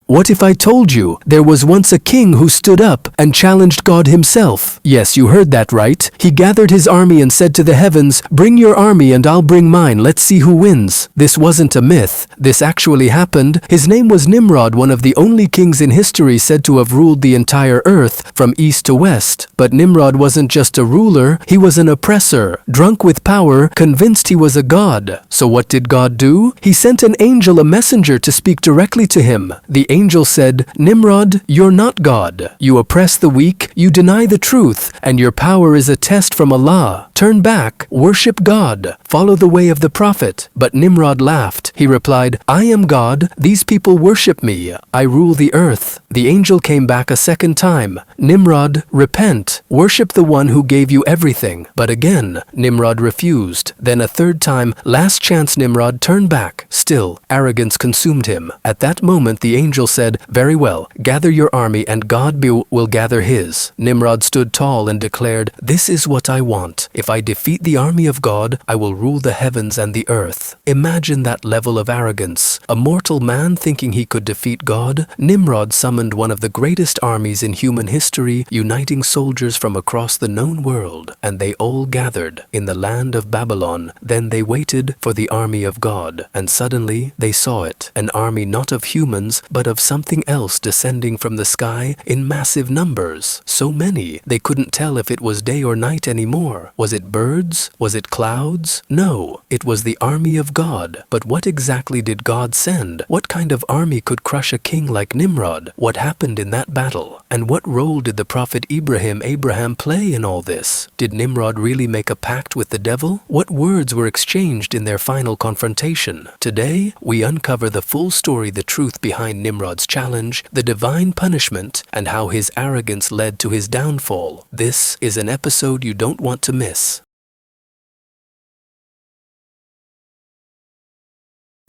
What if I told you there was once a king who stood up and challenged God himself? Yes, you heard that right. He gathered his army and said to the heavens, "Bring your army and I'll bring mine. Let's see who wins." This wasn't a myth. This actually happened. His name was Nimrod, one of the only kings in history said to have ruled the entire earth from east to west. But Nimrod wasn't just a ruler, he was an oppressor, drunk with power, convinced he was a god. So what did God do? He sent an angel, a messenger, to speak directly to him. The angel said, "Nimrod, you're not God. You oppress the weak, you deny the truth, and your power is a test from Allah. Turn back, worship God, follow the way of the prophet." But Nimrod laughed. He replied, "I am God, these people worship me. I rule the earth." The angel came back a second time. "Nimrod, repent, worship the one who gave you everything." But again, Nimrod refused. Then a third time, "Last chance, Nimrod, turn back." Still, arrogance consumed him. At that moment, the angel said, "Very well, gather your army and God will gather his." Nimrod stood tall and declared, "This is what I want. If I defeat the army of God, I will rule the heavens and the earth." Imagine that level of arrogance. A mortal man thinking he could defeat God. Nimrod summoned one of the greatest armies in human history, uniting soldiers from across the known world, and they all gathered in the land of Babylon. Then they waited for the army of God, and suddenly they saw it, an army not of humans, but of something else descending from the sky in massive numbers. So many, they couldn't tell if it was day or night anymore. Was it birds? Was it clouds? No, it was the army of God. But what exactly did God send? What kind of army could crush a king like Nimrod? What happened in that battle? And what role did the prophet Abraham play in all this? Did Nimrod really make a pact with the devil? What words were exchanged in their final confrontation? Today, we uncover the full story, the truth behind Nimrod's challenge, the divine punishment, and how his arrogance led to his downfall. This is an episode you don't want to miss.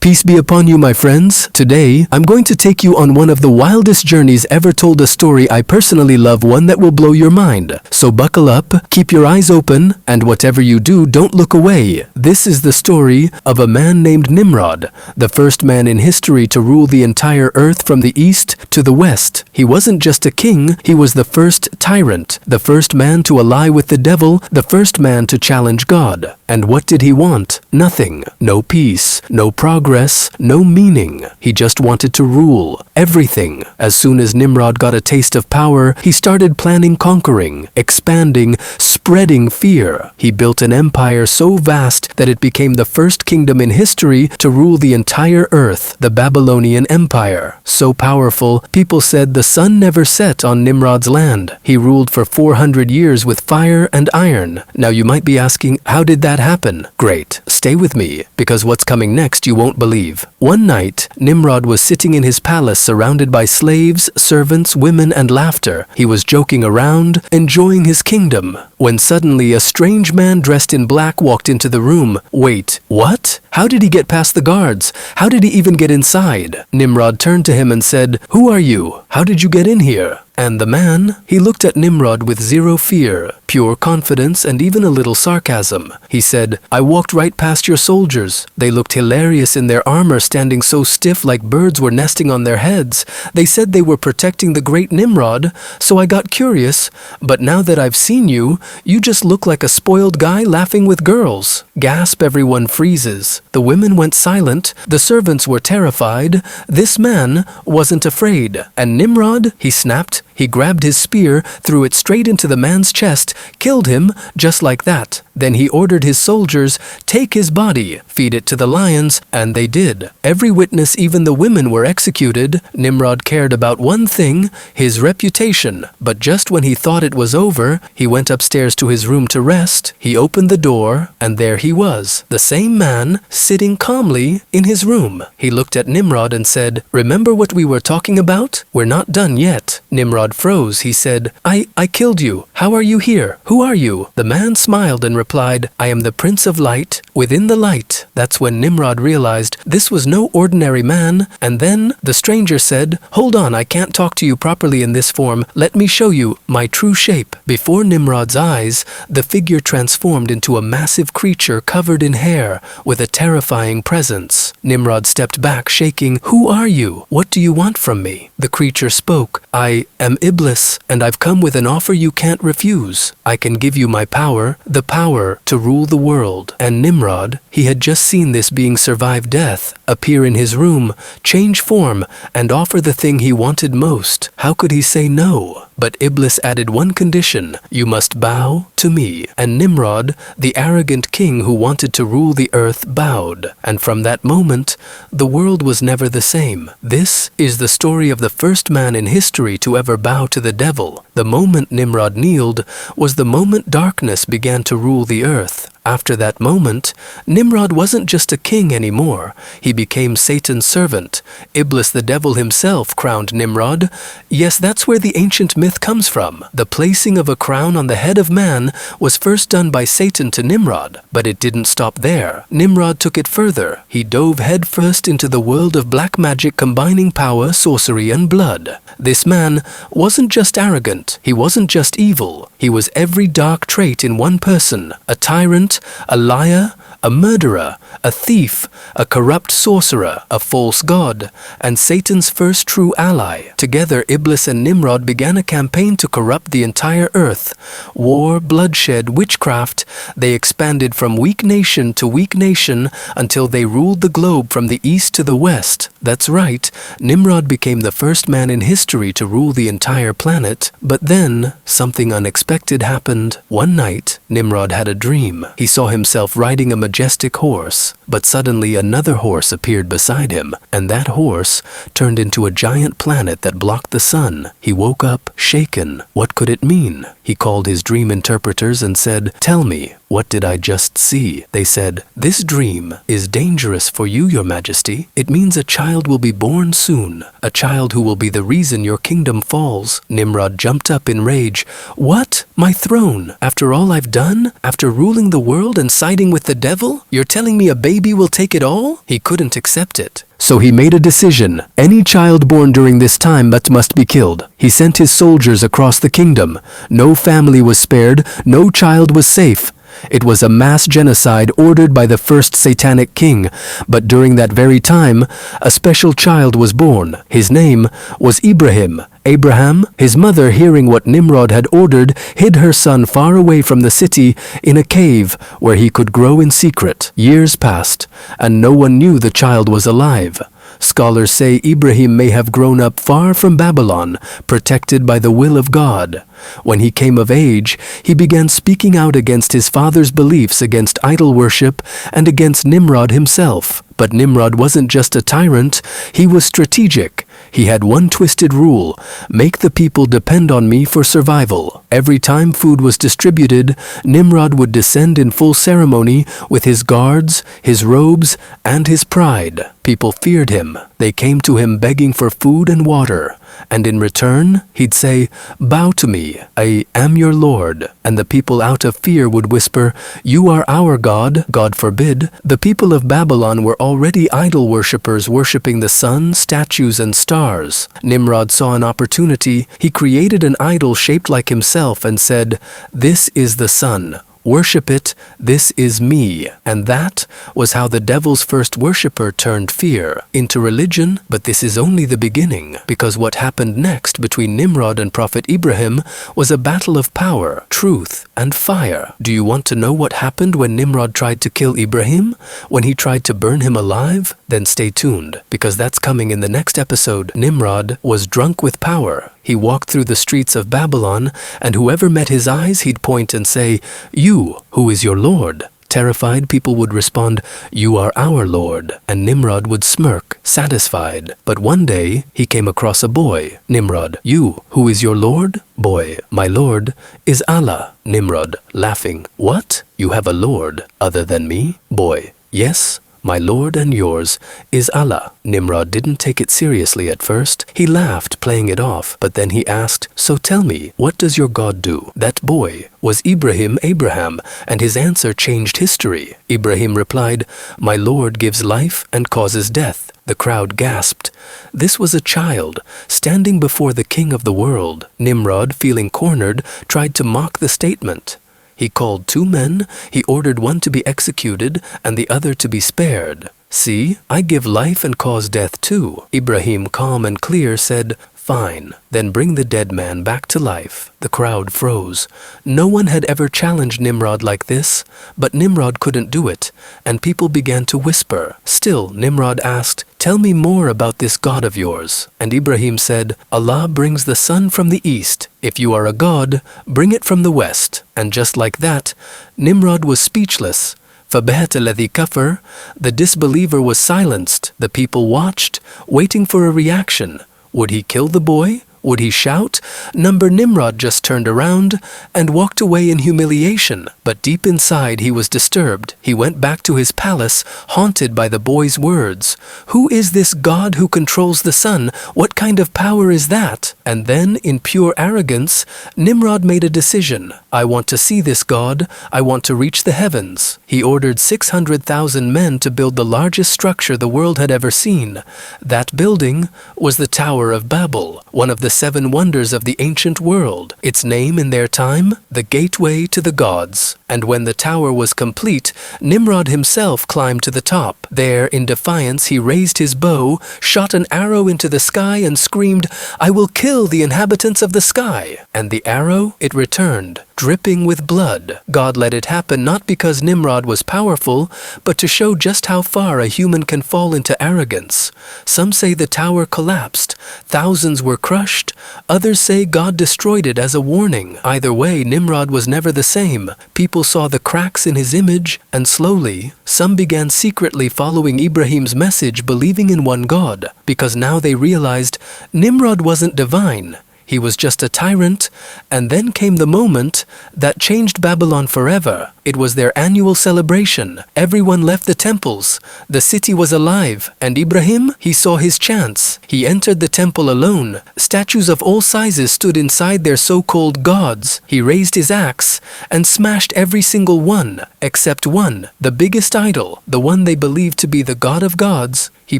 Peace be upon you, my friends. Today, I'm going to take you on one of the wildest journeys ever told, a story I personally love, one that will blow your mind. So buckle up, keep your eyes open, and whatever you do, don't look away. This is the story of a man named Nimrod, the first man in history to rule the entire earth from the east to the west. He wasn't just a king, he was the first tyrant, the first man to ally with the devil, the first man to challenge God. And what did he want? Nothing. No peace, no progress, no meaning. He just wanted to rule everything. As soon as Nimrod got a taste of power, he started planning conquering, expanding, spreading fear. He built an empire so vast that it became the first kingdom in history to rule the entire earth, the Babylonian Empire. So powerful, people said the sun never set on Nimrod's land. He ruled for 400 years with fire and iron. Now you might be asking, how did that happen? Great, stay with me, because what's coming next you won't believe. One night, Nimrod was sitting in his palace surrounded by slaves, servants, women, and laughter. He was joking around, enjoying his kingdom, when suddenly a strange man dressed in black walked into the room. Wait, what? How did he get past the guards? How did he even get inside? Nimrod turned to him and said, "Who are you? How did you get in here?" And the man, he looked at Nimrod with zero fear, pure confidence, and even a little sarcasm. He said, "I walked right past your soldiers. They looked hilarious in their armor, standing so stiff like birds were nesting on their heads. They said they were protecting the great Nimrod, so I got curious. But now that I've seen you, you just look like a spoiled guy laughing with girls." Gasp, everyone freezes. The women went silent. The servants were terrified. This man wasn't afraid. And Nimrod, he snapped. He grabbed his spear, threw it straight into the man's chest, killed him just like that. Then he ordered his soldiers, "Take his body, feed it to the lions," and they did. Every witness, even the women, were executed. Nimrod cared about one thing, his reputation. But just when he thought it was over, he went upstairs to his room to rest. He opened the door, and there he was, the same man, sitting calmly in his room. He looked at Nimrod and said, "Remember what we were talking about? We're not done yet." Nimrod froze. He said, I killed you. How are you here? Who are you? The man smiled and replied, I am the Prince of Light within the light. That's when Nimrod realized this was no ordinary man, and then the stranger said, hold on, I can't talk to you properly in this form. Let me show you my true shape. Before Nimrod's eyes, the figure transformed into a massive creature covered in hair with a terrifying presence. Nimrod stepped back, shaking. Who are you? What do you want from me? The creature spoke, I am Iblis, and I've come with an offer you can't refuse. I can give you my power, the power to rule the world. And Nimrod, he had just seen this being survive death, appear in his room, change form, and offer the thing he wanted most. How could he say no? But Iblis added one condition, you must bow to me. And Nimrod, the arrogant king who wanted to rule the earth, bowed. And from that moment, the world was never the same. This is the story of the first man in history to ever bow to the devil. The moment Nimrod kneeled was the moment darkness began to rule the earth. After that moment, Nimrod wasn't just a king anymore. He became Satan's servant. Iblis, the devil himself, crowned Nimrod. Yes, that's where the ancient myth comes from. The placing of a crown on the head of man was first done by Satan to Nimrod. But it didn't stop there. Nimrod took it further. He dove headfirst into the world of black magic, combining power, sorcery, and blood. This man wasn't just arrogant. He wasn't just evil. He was every dark trait in one person. A tyrant, a liar, a murderer, a thief, a corrupt sorcerer, a false god, and Satan's first true ally. Together, Iblis and Nimrod began a campaign to corrupt the entire earth. War, bloodshed, witchcraft, they expanded from weak nation to weak nation until they ruled the globe from the east to the west. That's right, Nimrod became the first man in history to rule the entire planet. But then, something unexpected happened. One night, Nimrod had a dream. He saw himself riding a majestic horse, but suddenly another horse appeared beside him, and that horse turned into a giant planet that blocked the sun. He woke up, shaken. What could it mean? He called his dream interpreters and said, tell me, what did I just see? They said, this dream is dangerous for you, your majesty. It means a child will be born soon, a child who will be the reason your kingdom falls. Nimrod jumped up in rage. What? My throne? After all I've done? After ruling the world and siding with the devil? You're telling me a baby will take it all? He couldn't accept it. So he made a decision. Any child born during this time must be killed. He sent his soldiers across the kingdom. No family was spared. No child was safe. It was a mass genocide ordered by the first satanic king, but during that very time, a special child was born. His name was Ibrahim. Abraham, his mother, hearing what Nimrod had ordered, hid her son far away from the city in a cave where he could grow in secret. Years passed, and no one knew the child was alive. Scholars say Ibrahim may have grown up far from Babylon, protected by the will of God. When he came of age, he began speaking out against his father's beliefs, against idol worship, and against Nimrod himself. But Nimrod wasn't just a tyrant, he was strategic. He had one twisted rule: make the people depend on me for survival. Every time food was distributed, Nimrod would descend in full ceremony with his guards, his robes, and his pride. People feared him. They came to him begging for food and water. And in return, he'd say, bow to me, I am your Lord. And the people out of fear would whisper, you are our God. God forbid. The people of Babylon were already idol worshippers, worshipping the sun, statues, and stars. Nimrod saw an opportunity. He created an idol shaped like himself and said, this is the sun. Worship it, this is me. And that was how the devil's first worshipper turned fear into religion. But this is only the beginning, because what happened next between Nimrod and Prophet Ibrahim was a battle of power, truth, and fire. Do you want to know what happened when Nimrod tried to kill Ibrahim? When he tried to burn him alive? Then stay tuned, because that's coming in the next episode. Nimrod was drunk with power. He walked through the streets of Babylon, and whoever met his eyes, he'd point and say, you, who is your Lord? Terrified, people would respond, you are our Lord. And Nimrod would smirk, satisfied. But one day, he came across a boy. Nimrod, you, who is your Lord? Boy, my Lord is Allah. Nimrod, laughing, what? You have a Lord other than me? Boy, yes, my Lord and yours, is Allah. Nimrod didn't take it seriously at first. He laughed, playing it off, but then he asked, so tell me, what does your God do? That boy was Abraham, and his answer changed history. Ibrahim replied, my Lord gives life and causes death. The crowd gasped. This was a child, standing before the king of the world. Nimrod, feeling cornered, tried to mock the statement. He called 2 men, he ordered one to be executed and the other to be spared. See, I give life and cause death too. Ibrahim, calm and clear, said, fine, then bring the dead man back to life. The crowd froze. No one had ever challenged Nimrod like this, but Nimrod couldn't do it, and people began to whisper. Still, Nimrod asked, tell me more about this God of yours. And Ibrahim said, Allah brings the sun from the east. If you are a god, bring it from the west. And just like that, Nimrod was speechless. فَبَهَتَ الَّذِي كَفَرَ, the disbeliever was silenced. The people watched, waiting for a reaction. Would he kill the boy? Would he shout? Nimrod just turned around and walked away in humiliation. But deep inside he was disturbed. He went back to his palace, haunted by the boy's words. Who is this God who controls the sun? What kind of power is that? And then, in pure arrogance, Nimrod made a decision. I want to see this God. I want to reach the heavens. He ordered 600,000 men to build the largest structure the world had ever seen. That building was the Tower of Babel, one of the 7 wonders of the ancient world. Its name in their time, the gateway to the gods. And when the tower was complete, Nimrod himself climbed to the top. There, in defiance, he raised his bow, shot an arrow into the sky and screamed, I will kill the inhabitants of the sky. And the arrow, it returned, dripping with blood. God let it happen not because Nimrod was powerful, but to show just how far a human can fall into arrogance. Some say the tower collapsed. Thousands were crushed. Others say God destroyed it as a warning. Either way, Nimrod was never the same. People saw the cracks in his image, and slowly, some began secretly following Ibrahim's message, believing in one God, because now they realized Nimrod wasn't divine. He was just a tyrant. And then came the moment that changed Babylon forever. It was their annual celebration. Everyone left the temples. The city was alive. And Ibrahim, he saw his chance. He entered the temple alone. Statues of all sizes stood inside their so-called gods. He raised his axe and smashed every single one, except one, the biggest idol, the one they believed to be the God of gods. He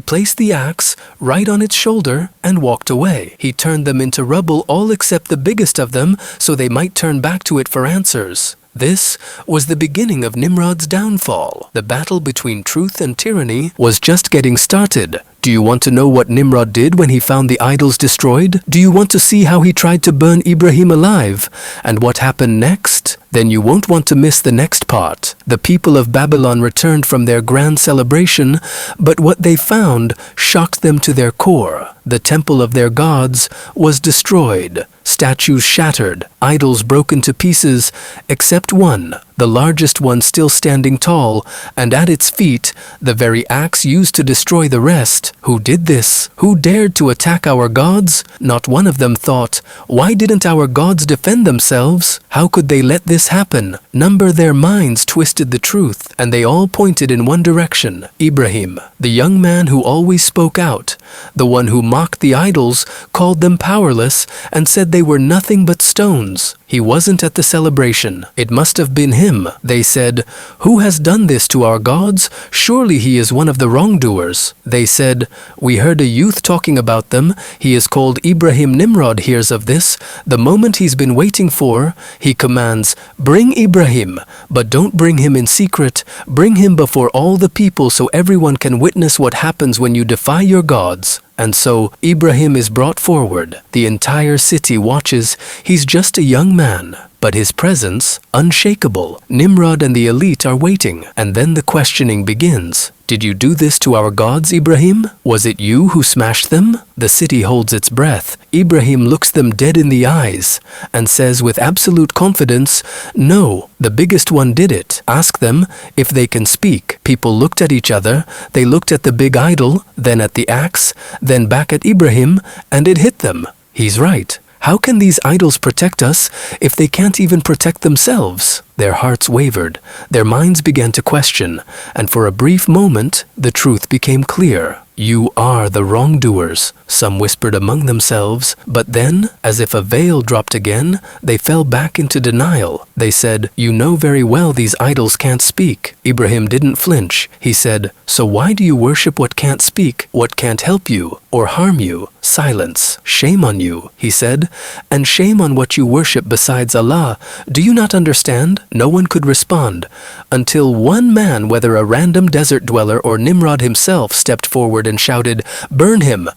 placed the axe right on its shoulder and walked away. He turned them into rubble, all except the biggest of them, so they might turn back to it for answers. This was the beginning of Nimrod's downfall. The battle between truth and tyranny was just getting started. Do you want to know what Nimrod did when he found the idols destroyed? Do you want to see how he tried to burn Ibrahim alive? And what happened next? Then you won't want to miss the next part. The people of Babylon returned from their grand celebration, but what they found shocked them to their core. The temple of their gods was destroyed, statues shattered, idols broken to pieces, except one, the largest one still standing tall, and at its feet, the very axe used to destroy the rest. Who did this? Who dared to attack our gods? Not one of them thought, why didn't our gods defend themselves? How could they let this happen? Their minds twisted the truth, and they all pointed in one direction. Ibrahim, the young man who always spoke out, the one who mocked the idols, called them powerless, and said they were nothing but stones. He wasn't at the celebration. It must have been him. They said, who has done this to our gods? Surely he is one of the wrongdoers. They said, we heard a youth talking about them. He is called Ibrahim. Nimrod hears of this. The moment he's been waiting for, he commands, bring Ibrahim, but don't bring him in secret. Bring him before all the people so everyone can witness what happens when you defy your gods. And so Ibrahim is brought forward. The entire city watches. He's just a young man, but his presence unshakable. Nimrod and the elite are waiting, and then the questioning begins. Did you do this to our gods, Ibrahim? Was it you who smashed them? The city holds its breath. Ibrahim looks them dead in the eyes and says with absolute confidence, no, the biggest one did it. Ask them if they can speak. People looked at each other. They looked at the big idol, then at the axe, then back at Ibrahim, and it hit them. He's right. How can these idols protect us if they can't even protect themselves? Their hearts wavered, their minds began to question, and for a brief moment, the truth became clear. You are the wrongdoers, some whispered among themselves, but then, as if a veil dropped again, they fell back into denial. They said, you know very well these idols can't speak. Ibrahim didn't flinch. He said, so why do you worship what can't speak, what can't help you or harm you? Silence. Shame on you, he said, and shame on what you worship besides Allah. Do you not understand? No one could respond, until one man, whether a random desert dweller or Nimrod himself, stepped forward and shouted, burn him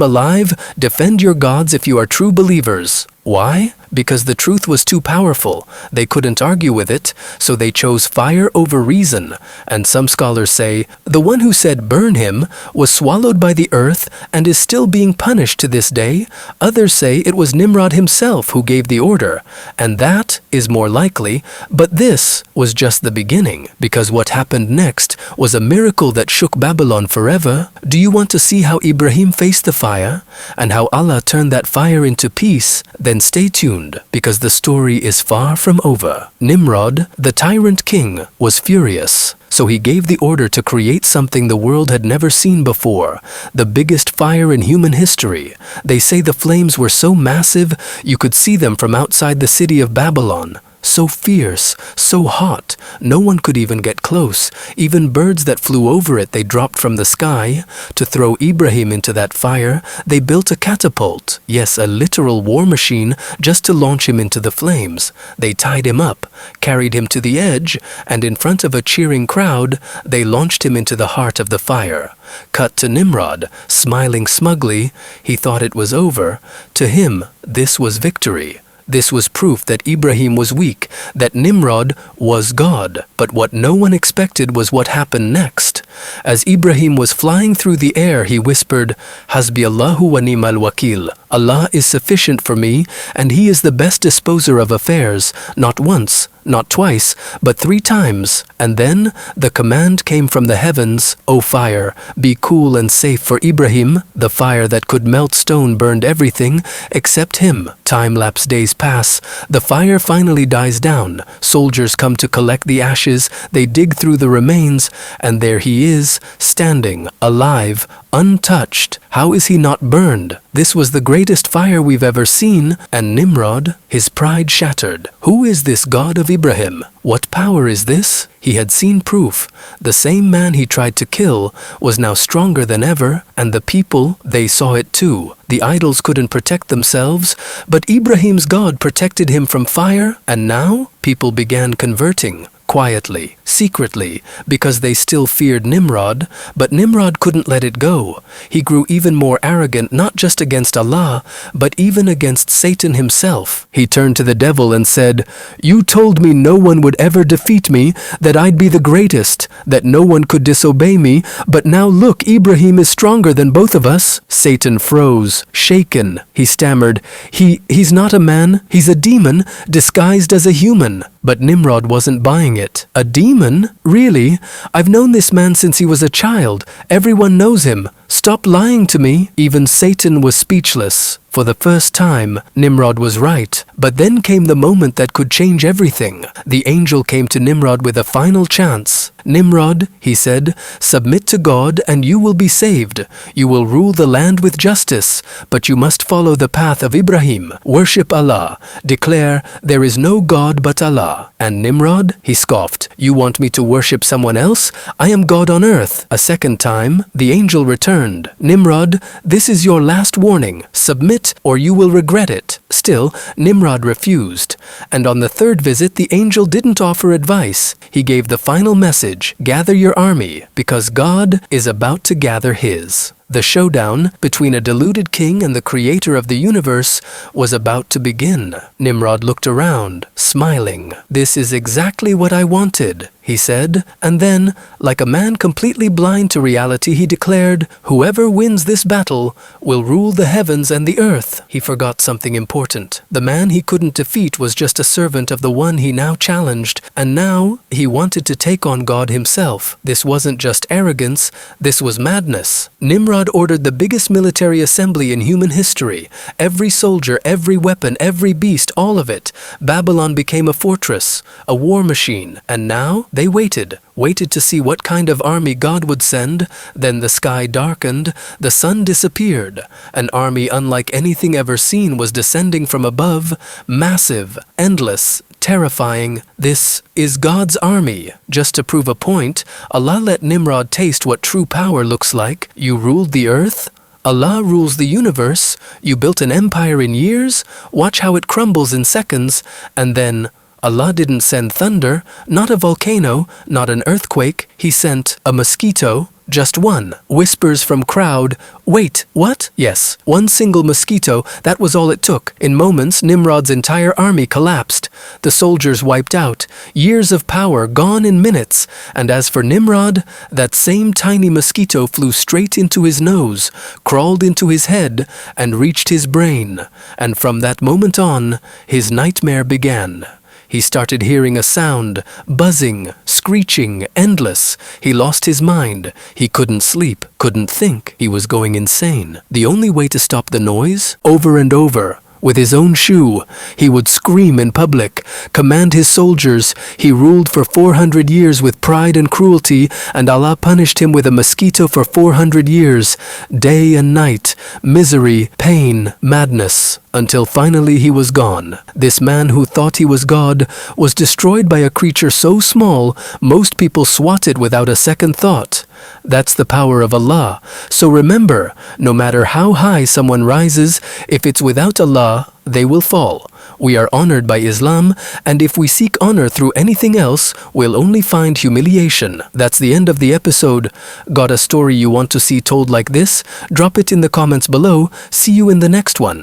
alive, defend your gods if you are true believers. Why? Because the truth was too powerful. They couldn't argue with it, so they chose fire over reason. And some scholars say, the one who said burn him was swallowed by the earth and is still being punished to this day. Others say it was Nimrod himself who gave the order, and that is more likely, but this was just the beginning, because what happened next was a miracle that shook Babylon forever. Do you want to see how Ibrahim faced the fire, and how Allah turned that fire into peace? Then stay tuned, because the story is far from over. Nimrod, the tyrant king, was furious. So he gave the order to create something the world had never seen before, the biggest fire in human history. They say the flames were so massive you could see them from outside the city of Babylon. So fierce, so hot, no one could even get close. Even birds that flew over it they dropped from the sky. To throw Ibrahim into that fire, they built a catapult, yes, a literal war machine, just to launch him into the flames. They tied him up, carried him to the edge, and in front of a cheering crowd, they launched him into the heart of the fire. Cut to Nimrod, smiling smugly. He thought it was over. To him, this was victory. This was proof that Ibrahim was weak, that Nimrod was God. But what no one expected was what happened next. As Ibrahim was flying through the air, he whispered, Hasbi Allahu wa ni'mal wakil. Allah is sufficient for me, and He is the best disposer of affairs. Not once, not twice, but 3 times. And then the command came from the heavens, O fire, be cool and safe for Ibrahim. The fire that could melt stone burned everything except him. Time-lapse days pass. The fire finally dies down. Soldiers come to collect the ashes. They dig through the remains, and there he is, standing, alive, untouched. How is he not burned? This was the greatest fire we've ever seen. And Nimrod, his pride shattered. Who is this God of Ibrahim? What power is this? He had seen proof. The same man he tried to kill was now stronger than ever, and the people, they saw it too. The idols couldn't protect themselves, but Ibrahim's God protected him from fire, and now people began converting. Quietly, secretly, because they still feared Nimrod, but Nimrod couldn't let it go. He grew even more arrogant, not just against Allah, but even against Satan himself. He turned to the devil and said, You told me no one would ever defeat me, that I'd be the greatest, that no one could disobey me, but now look, Ibrahim is stronger than both of us. Satan froze, shaken. He stammered, He's not a man, he's a demon, disguised as a human. But Nimrod wasn't buying it. A demon? Really? I've known this man since he was a child. Everyone knows him. Stop lying to me. Even Satan was speechless. For the first time, Nimrod was right. But then came the moment that could change everything. The angel came to Nimrod with a final chance. Nimrod, he said, submit to God and you will be saved. You will rule the land with justice, but you must follow the path of Ibrahim. Worship Allah. Declare, there is no God but Allah. And Nimrod, he scoffed, you want me to worship someone else? I am God on earth. A second time, the angel returned. Nimrod, this is your last warning. Submit or you will regret it. Still, Nimrod refused. And on the third visit, the angel didn't offer advice. He gave the final message, gather your army, because God is about to gather his. The showdown between a deluded king and the creator of the universe was about to begin. Nimrod looked around, smiling. This is exactly what I wanted, he said, and then, like a man completely blind to reality, he declared, whoever wins this battle will rule the heavens and the earth. He forgot something important. important. The man he couldn't defeat was just a servant of the one he now challenged, and now he wanted to take on God himself. This wasn't just arrogance, this was madness. Nimrod ordered the biggest military assembly in human history. Every soldier, every weapon, every beast, all of it. Babylon became a fortress, a war machine, and now they waited to see what kind of army God would send. Then the sky darkened, the sun disappeared. An army unlike anything ever seen was descending from above, massive, endless, terrifying. This is God's army. Just to prove a point, Allah let Nimrod taste what true power looks like. You ruled the earth? Allah rules the universe. You built an empire in years? Watch how it crumbles in seconds. And then Allah didn't send thunder, not a volcano, not an earthquake. He sent a mosquito, just one. Whispers from crowd, wait, what? Yes, one single mosquito, that was all it took. In moments, Nimrod's entire army collapsed. The soldiers wiped out. Years of power gone in minutes. And as for Nimrod, that same tiny mosquito flew straight into his nose, crawled into his head, and reached his brain. And from that moment on, his nightmare began. He started hearing a sound, buzzing, screeching, endless. He lost his mind. He couldn't sleep, couldn't think. He was going insane. The only way to stop the noise? Over and over. With his own shoe, he would scream in public, command his soldiers. He ruled for 400 years with pride and cruelty, and Allah punished him with a mosquito for 400 years, day and night, misery, pain, madness, until finally he was gone. This man who thought he was God was destroyed by a creature so small, most people swatted without a second thought. That's the power of Allah. So remember, no matter how high someone rises, if it's without Allah, they will fall. We are honored by Islam, and if we seek honor through anything else, we'll only find humiliation. That's the end of the episode. Got a story you want to see told like this? Drop it in the comments below. See you in the next one.